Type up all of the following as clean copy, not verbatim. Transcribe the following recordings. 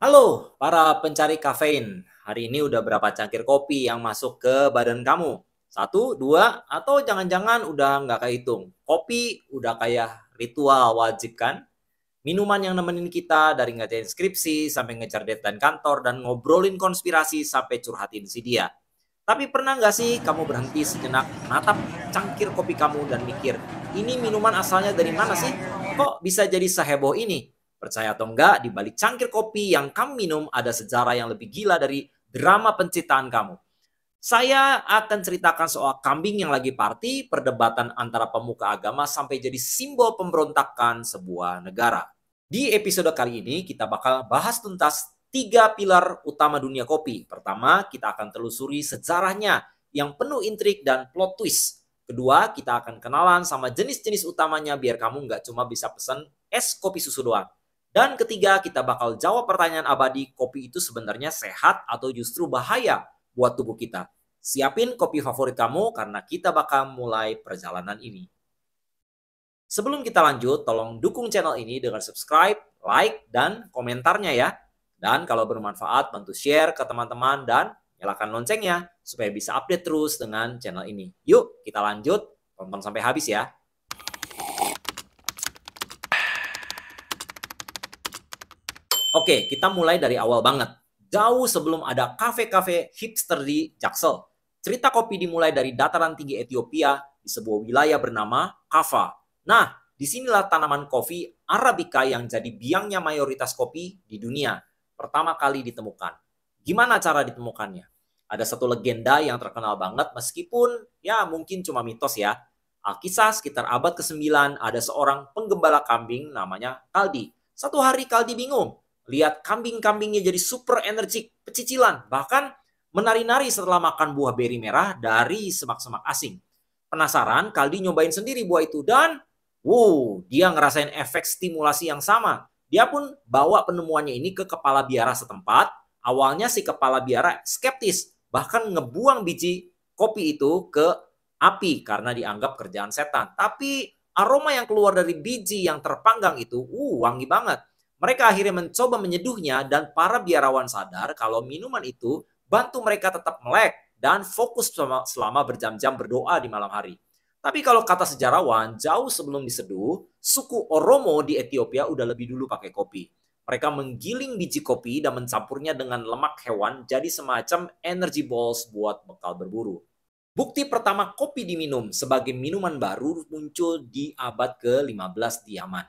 Halo, para pencari kafein. Hari ini udah berapa cangkir kopi yang masuk ke badan kamu? Satu, dua, atau jangan-jangan udah nggak kehitung? Kopi udah kayak ritual wajib kan? Minuman yang nemenin kita dari ngerjain skripsi sampai ngejar deadline kantor dan ngobrolin konspirasi sampai curhatin si dia. Tapi pernah nggak sih kamu berhenti sejenak natap cangkir kopi kamu dan mikir, ini minuman asalnya dari mana sih? Kok bisa jadi seheboh ini? Percaya atau enggak, di balik cangkir kopi yang kamu minum ada sejarah yang lebih gila dari drama penciptaan kamu. Saya akan ceritakan soal kambing yang lagi party, perdebatan antara pemuka agama sampai jadi simbol pemberontakan sebuah negara. Di episode kali ini kita bakal bahas tuntas 3 pilar utama dunia kopi. Pertama, kita akan telusuri sejarahnya yang penuh intrik dan plot twist. Kedua, kita akan kenalan sama jenis-jenis utamanya biar kamu nggak cuma bisa pesen es kopi susu doang. Dan ketiga, kita bakal jawab pertanyaan abadi, kopi itu sebenarnya sehat atau justru bahaya buat tubuh kita. Siapin kopi favorit kamu karena kita bakal mulai perjalanan ini. Sebelum kita lanjut, tolong dukung channel ini dengan subscribe, like, dan komentarnya ya. Dan kalau bermanfaat, bantu share ke teman-teman dan nyalakan loncengnya supaya bisa update terus dengan channel ini. Yuk, kita lanjut. Tonton sampai habis ya. Oke, kita mulai dari awal banget. Jauh sebelum ada kafe-kafe hipster di Jaksel. Cerita kopi dimulai dari dataran tinggi Ethiopia di sebuah wilayah bernama Kaffa. Nah, disinilah tanaman kopi Arabica yang jadi biangnya mayoritas kopi di dunia pertama kali ditemukan. Gimana cara ditemukannya? Ada satu legenda yang terkenal banget meskipun ya mungkin cuma mitos ya. Alkisah sekitar abad ke-9 ada seorang penggembala kambing namanya Kaldi. Satu hari Kaldi bingung. Lihat kambing-kambingnya jadi super energik, pecicilan, bahkan menari-nari setelah makan buah beri merah dari semak-semak asing. Penasaran, Kaldi nyobain sendiri buah itu dan dia ngerasain efek stimulasi yang sama. Dia pun bawa penemuannya ini ke kepala biara setempat. Awalnya si kepala biara skeptis, bahkan ngebuang biji kopi itu ke api karena dianggap kerjaan setan. Tapi aroma yang keluar dari biji yang terpanggang itu wangi banget. Mereka akhirnya mencoba menyeduhnya dan para biarawan sadar kalau minuman itu bantu mereka tetap melek dan fokus selama berjam-jam berdoa di malam hari. Tapi kalau kata sejarawan, jauh sebelum diseduh, suku Oromo di Ethiopia udah lebih dulu pakai kopi. Mereka menggiling biji kopi dan mencampurnya dengan lemak hewan jadi semacam energy balls buat bekal berburu. Bukti pertama kopi diminum sebagai minuman baru muncul di abad ke-15 di Yaman.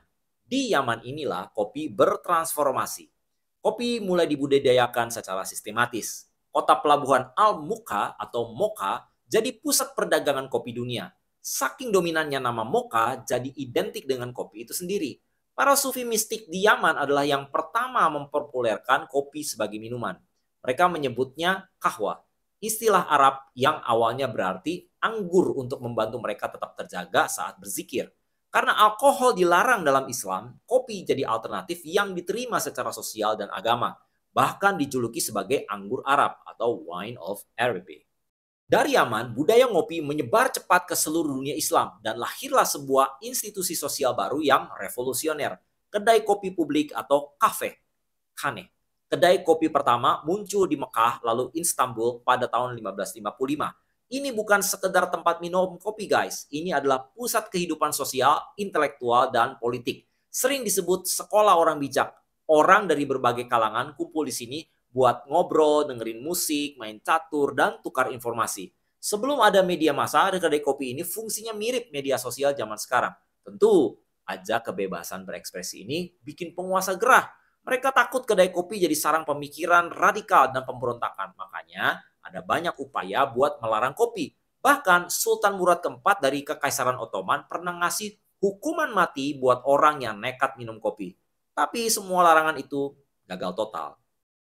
Di Yaman inilah kopi bertransformasi. Kopi mulai dibudidayakan secara sistematis. Kota pelabuhan Al-Mukha atau Mocha jadi pusat perdagangan kopi dunia. Saking dominannya nama Mocha jadi identik dengan kopi itu sendiri. Para sufi mistik di Yaman adalah yang pertama mempopulerkan kopi sebagai minuman. Mereka menyebutnya kahwa, istilah Arab yang awalnya berarti anggur untuk membantu mereka tetap terjaga saat berzikir. Karena alkohol dilarang dalam Islam, kopi jadi alternatif yang diterima secara sosial dan agama. Bahkan dijuluki sebagai anggur Arab atau wine of Arabic. Dari Yaman, budaya ngopi menyebar cepat ke seluruh dunia Islam dan lahirlah sebuah institusi sosial baru yang revolusioner, kedai kopi publik atau kafe, khane. Kedai kopi pertama muncul di Mekah lalu Istanbul pada tahun 1555. Ini bukan sekedar tempat minum kopi guys, ini adalah pusat kehidupan sosial, intelektual, dan politik. Sering disebut sekolah orang bijak. Orang dari berbagai kalangan kumpul di sini buat ngobrol, dengerin musik, main catur, dan tukar informasi. Sebelum ada media massa, kedai kopi ini fungsinya mirip media sosial zaman sekarang. Tentu aja kebebasan berekspresi ini bikin penguasa gerah. Mereka takut kedai kopi jadi sarang pemikiran radikal dan pemberontakan. Makanya ada banyak upaya buat melarang kopi. Bahkan Sultan Murad keempat dari Kekaisaran Ottoman pernah ngasih hukuman mati buat orang yang nekat minum kopi. Tapi semua larangan itu gagal total.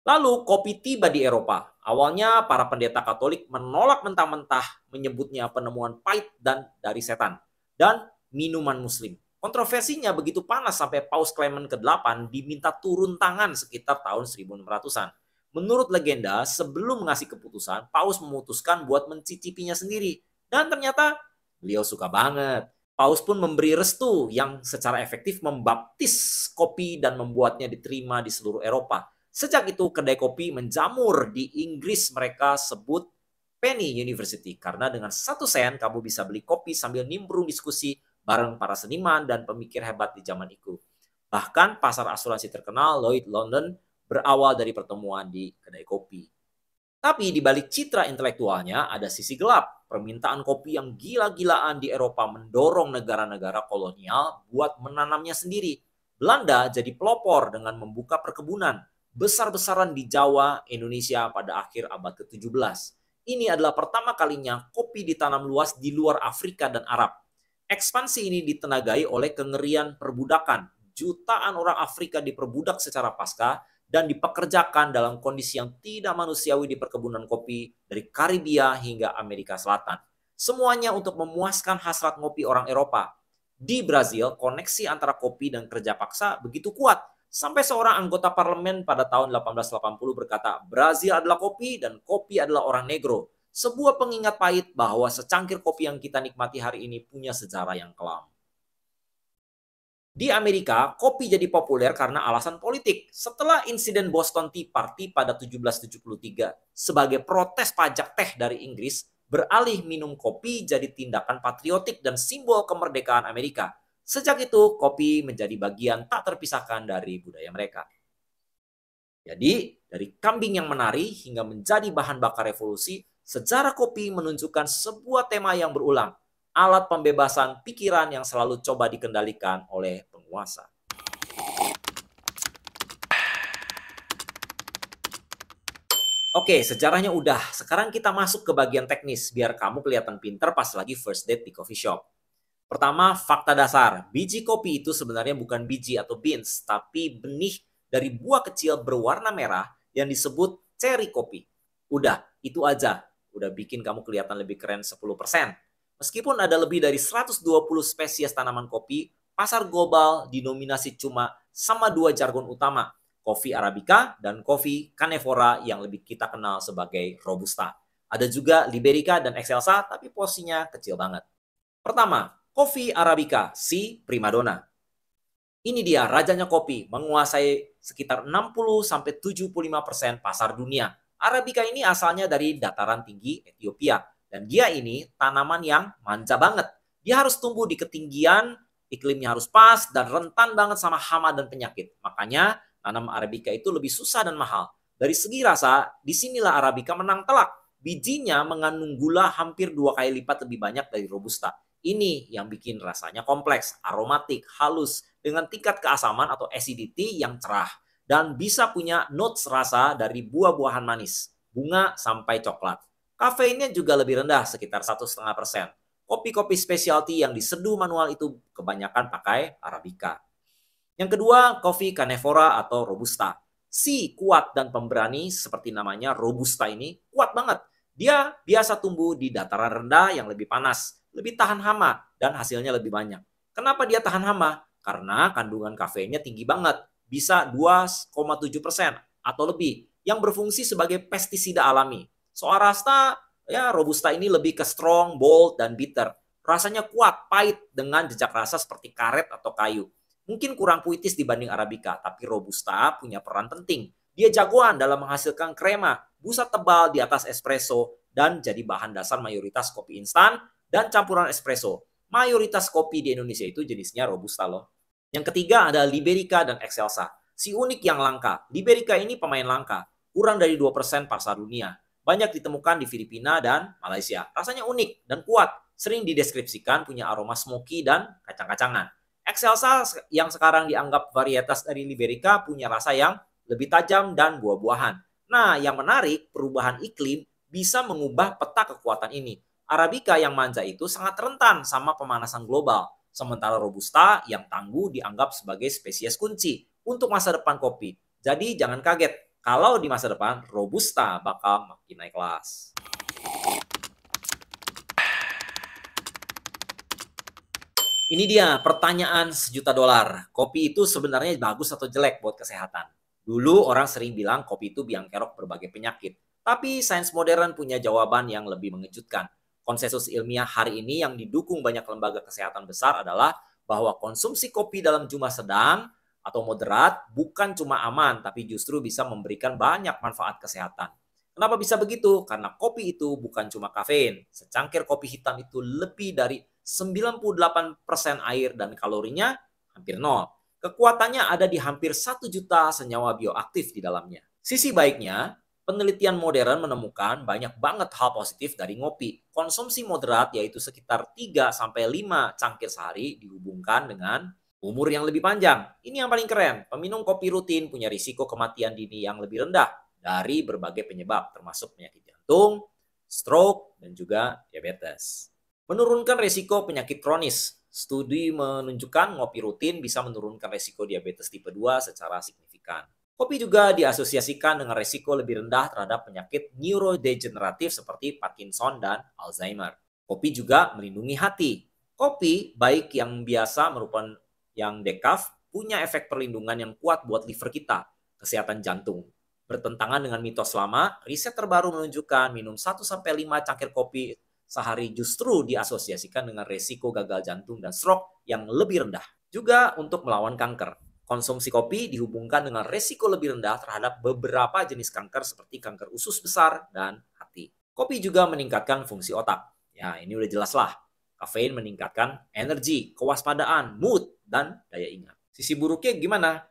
Lalu kopi tiba di Eropa. Awalnya para pendeta Katolik menolak mentah-mentah menyebutnya penemuan pahit dan dari setan. Dan minuman muslim. Kontroversinya begitu panas sampai Paus Clement ke-8 diminta turun tangan sekitar tahun 1600-an. Menurut legenda, sebelum mengasih keputusan, Paus memutuskan buat mencicipinya sendiri. Dan ternyata beliau suka banget. Paus pun memberi restu yang secara efektif membaptis kopi dan membuatnya diterima di seluruh Eropa. Sejak itu, kedai kopi menjamur di Inggris. Mereka sebut Penny University, karena dengan 1 sen kamu bisa beli kopi sambil nimbrung diskusi bareng para seniman dan pemikir hebat di zaman itu. Bahkan pasar asuransi terkenal Lloyd London berawal dari pertemuan di kedai kopi. Tapi di balik citra intelektualnya ada sisi gelap. Permintaan kopi yang gila-gilaan di Eropa mendorong negara-negara kolonial buat menanamnya sendiri. Belanda jadi pelopor dengan membuka perkebunan besar-besaran di Jawa, Indonesia pada akhir abad ke-17. Ini adalah pertama kalinya kopi ditanam luas di luar Afrika dan Arab. Ekspansi ini ditenagai oleh kengerian perbudakan. Jutaan orang Afrika diperbudak secara pasca dan dipekerjakan dalam kondisi yang tidak manusiawi di perkebunan kopi dari Karibia hingga Amerika Selatan. Semuanya untuk memuaskan hasrat ngopi orang Eropa. Di Brazil, koneksi antara kopi dan kerja paksa begitu kuat, sampai seorang anggota parlemen pada tahun 1880 berkata, Brazil adalah kopi dan kopi adalah orang negro. Sebuah pengingat pahit bahwa secangkir kopi yang kita nikmati hari ini punya sejarah yang kelam. Di Amerika, kopi jadi populer karena alasan politik. Setelah insiden Boston Tea Party pada 1773, sebagai protes pajak teh dari Inggris, beralih minum kopi jadi tindakan patriotik dan simbol kemerdekaan Amerika. Sejak itu, kopi menjadi bagian tak terpisahkan dari budaya mereka. Jadi, dari kambing yang menari hingga menjadi bahan bakar revolusi, sejarah kopi menunjukkan sebuah tema yang berulang. Alat pembebasan pikiran yang selalu coba dikendalikan oleh penguasa. Oke, sejarahnya udah. Sekarang kita masuk ke bagian teknis, biar kamu kelihatan pinter pas lagi first date di coffee shop. Pertama, fakta dasar. Biji kopi itu sebenarnya bukan biji atau beans, tapi benih dari buah kecil berwarna merah yang disebut cherry kopi. Udah, itu aja. Udah bikin kamu kelihatan lebih keren 10%. Meskipun ada lebih dari 120 spesies tanaman kopi, pasar global dinominasi cuma sama 2 jargon utama, kopi Arabica dan kopi Canefora yang lebih kita kenal sebagai Robusta. Ada juga Liberica dan Excelsa, tapi porsinya kecil banget. Pertama, kopi Arabica, si primadona. Ini dia rajanya kopi, menguasai sekitar 60-75% pasar dunia. Arabica ini asalnya dari dataran tinggi Ethiopia. Dan dia ini tanaman yang manja banget. Dia harus tumbuh di ketinggian, iklimnya harus pas, dan rentan banget sama hama dan penyakit. Makanya tanam Arabica itu lebih susah dan mahal. Dari segi rasa, disinilah Arabica menang telak. Bijinya mengandung gula hampir 2 kali lipat lebih banyak dari Robusta. Ini yang bikin rasanya kompleks, aromatik, halus, dengan tingkat keasaman atau acidity yang cerah. Dan bisa punya notes rasa dari buah-buahan manis, bunga sampai coklat. Kafeinnya juga lebih rendah, sekitar 1,5%. Kopi-kopi specialty yang diseduh manual itu kebanyakan pakai Arabica. Yang kedua, kopi Canefora atau Robusta. Si kuat dan pemberani seperti namanya Robusta ini kuat banget. Dia biasa tumbuh di dataran rendah yang lebih panas, lebih tahan hama, dan hasilnya lebih banyak. Kenapa dia tahan hama? Karena kandungan kafeinnya tinggi banget, bisa 2,7% atau lebih, yang berfungsi sebagai pestisida alami. Soal rasa, ya Robusta ini lebih ke strong, bold, dan bitter. Rasanya kuat, pahit, dengan jejak rasa seperti karet atau kayu. Mungkin kurang puitis dibanding Arabica, tapi Robusta punya peran penting. Dia jagoan dalam menghasilkan krema, busa tebal di atas espresso, dan jadi bahan dasar mayoritas kopi instan dan campuran espresso. Mayoritas kopi di Indonesia itu jenisnya Robusta loh. Yang ketiga ada Liberica dan Excelsa. Si unik yang langka. Liberica ini pemain langka, kurang dari 2% pasar dunia. Banyak ditemukan di Filipina dan Malaysia. Rasanya unik dan kuat. Sering dideskripsikan punya aroma smoky dan kacang-kacangan. Excelsa yang sekarang dianggap varietas dari Liberica punya rasa yang lebih tajam dan buah-buahan. Nah, yang menarik, perubahan iklim bisa mengubah peta kekuatan ini. Arabica yang manja itu sangat rentan sama pemanasan global. Sementara Robusta yang tangguh dianggap sebagai spesies kunci untuk masa depan kopi. Jadi jangan kaget kalau di masa depan Robusta bakal makin naik kelas. Ini dia pertanyaan $1 juta. Kopi itu sebenarnya bagus atau jelek buat kesehatan? Dulu orang sering bilang kopi itu biang kerok berbagai penyakit. Tapi sains modern punya jawaban yang lebih mengejutkan. Konsensus ilmiah hari ini yang didukung banyak lembaga kesehatan besar adalah bahwa konsumsi kopi dalam jumlah sedang atau moderat bukan cuma aman, tapi justru bisa memberikan banyak manfaat kesehatan. Kenapa bisa begitu? Karena kopi itu bukan cuma kafein. Secangkir kopi hitam itu lebih dari 98% air dan kalorinya hampir nol. Kekuatannya ada di hampir 1 juta senyawa bioaktif di dalamnya. Sisi baiknya, penelitian modern menemukan banyak banget hal positif dari ngopi. Konsumsi moderat yaitu sekitar 3-5 cangkir sehari dihubungkan dengan umur yang lebih panjang. Ini yang paling keren. Peminum kopi rutin punya risiko kematian dini yang lebih rendah dari berbagai penyebab termasuk penyakit jantung, stroke, dan juga diabetes. Menurunkan risiko penyakit kronis. Studi menunjukkan ngopi rutin bisa menurunkan risiko diabetes tipe 2 secara signifikan. Kopi juga diasosiasikan dengan risiko lebih rendah terhadap penyakit neurodegeneratif seperti Parkinson dan Alzheimer. Kopi juga melindungi hati. Kopi, baik yang biasa merupakan yang decaf, punya efek perlindungan yang kuat buat liver kita, kesehatan jantung. Bertentangan dengan mitos lama, riset terbaru menunjukkan minum 1-5 cangkir kopi sehari justru diasosiasikan dengan risiko gagal jantung dan stroke yang lebih rendah. Juga untuk melawan kanker. Konsumsi kopi dihubungkan dengan risiko lebih rendah terhadap beberapa jenis kanker seperti kanker usus besar dan hati. Kopi juga meningkatkan fungsi otak. Ya, ini udah jelas lah. Kafein meningkatkan energi, kewaspadaan, mood, dan daya ingat. Sisi buruknya gimana?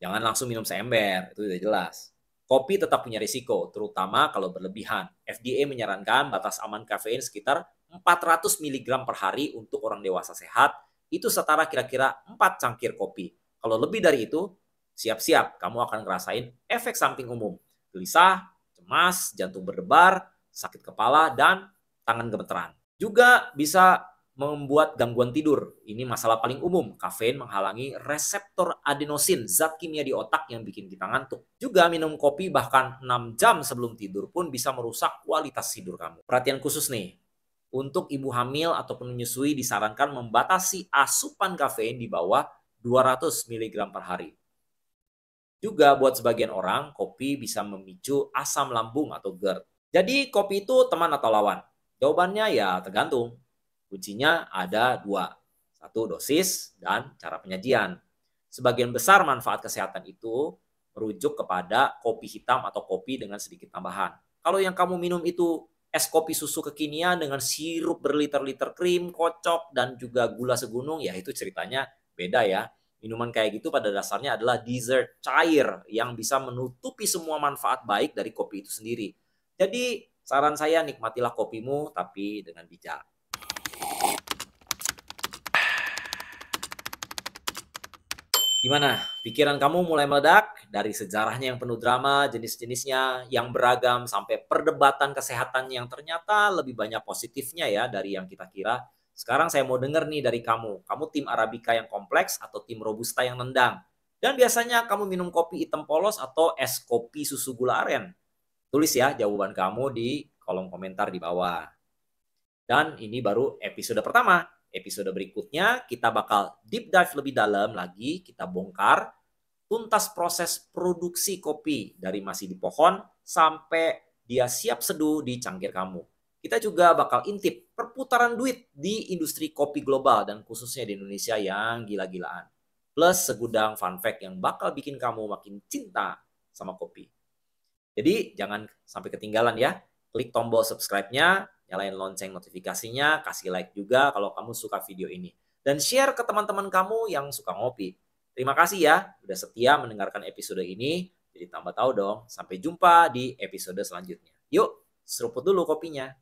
Jangan langsung minum seember, itu udah jelas. Kopi tetap punya risiko, terutama kalau berlebihan. FDA menyarankan batas aman kafein sekitar 400 mg per hari untuk orang dewasa sehat, itu setara kira-kira 4 cangkir kopi. Kalau lebih dari itu, siap-siap kamu akan ngerasain efek samping umum. Gelisah, cemas, jantung berdebar, sakit kepala, dan tangan gemeteran. Juga bisa membuat gangguan tidur. Ini masalah paling umum. Kafein menghalangi reseptor adenosin, zat kimia di otak yang bikin kita ngantuk. Juga minum kopi bahkan 6 jam sebelum tidur pun bisa merusak kualitas tidur kamu. Perhatian khusus nih. Untuk ibu hamil ataupun menyusui disarankan membatasi asupan kafein di bawah 200 mg per hari. Juga buat sebagian orang, kopi bisa memicu asam lambung atau GERD. Jadi kopi itu teman atau lawan? Jawabannya ya tergantung. Kuncinya ada 2. 1, dosis dan cara penyajian. Sebagian besar manfaat kesehatan itu merujuk kepada kopi hitam atau kopi dengan sedikit tambahan. Kalau yang kamu minum itu es kopi susu kekinian dengan sirup berliter-liter krim, kocok, dan juga gula segunung, ya itu ceritanya beda ya. Minuman kayak gitu pada dasarnya adalah dessert cair yang bisa menutupi semua manfaat baik dari kopi itu sendiri. Jadi saran saya nikmatilah kopimu tapi dengan bijak. Gimana? Pikiran kamu mulai meledak dari sejarahnya yang penuh drama, jenis-jenisnya yang beragam, sampai perdebatan kesehatan yang ternyata lebih banyak positifnya ya dari yang kita kira. Sekarang saya mau denger nih dari kamu. Kamu tim Arabica yang kompleks atau tim Robusta yang nendang? Dan biasanya kamu minum kopi hitam polos atau es kopi susu gula aren? Tulis ya jawaban kamu di kolom komentar di bawah. Dan ini baru episode pertama. Episode berikutnya kita bakal deep dive lebih dalam lagi, kita bongkar tuntas proses produksi kopi dari masih di pohon sampai dia siap seduh di cangkir kamu. Kita juga bakal intip perputaran duit di industri kopi global dan khususnya di Indonesia yang gila-gilaan. Plus segudang fun fact yang bakal bikin kamu makin cinta sama kopi. Jadi jangan sampai ketinggalan ya. Klik tombol subscribe-nya, nyalain lonceng notifikasinya, kasih like juga kalau kamu suka video ini. Dan share ke teman-teman kamu yang suka ngopi. Terima kasih ya udah setia mendengarkan episode ini. Jadi tambah tahu dong. Sampai jumpa di episode selanjutnya. Yuk, seruput dulu kopinya.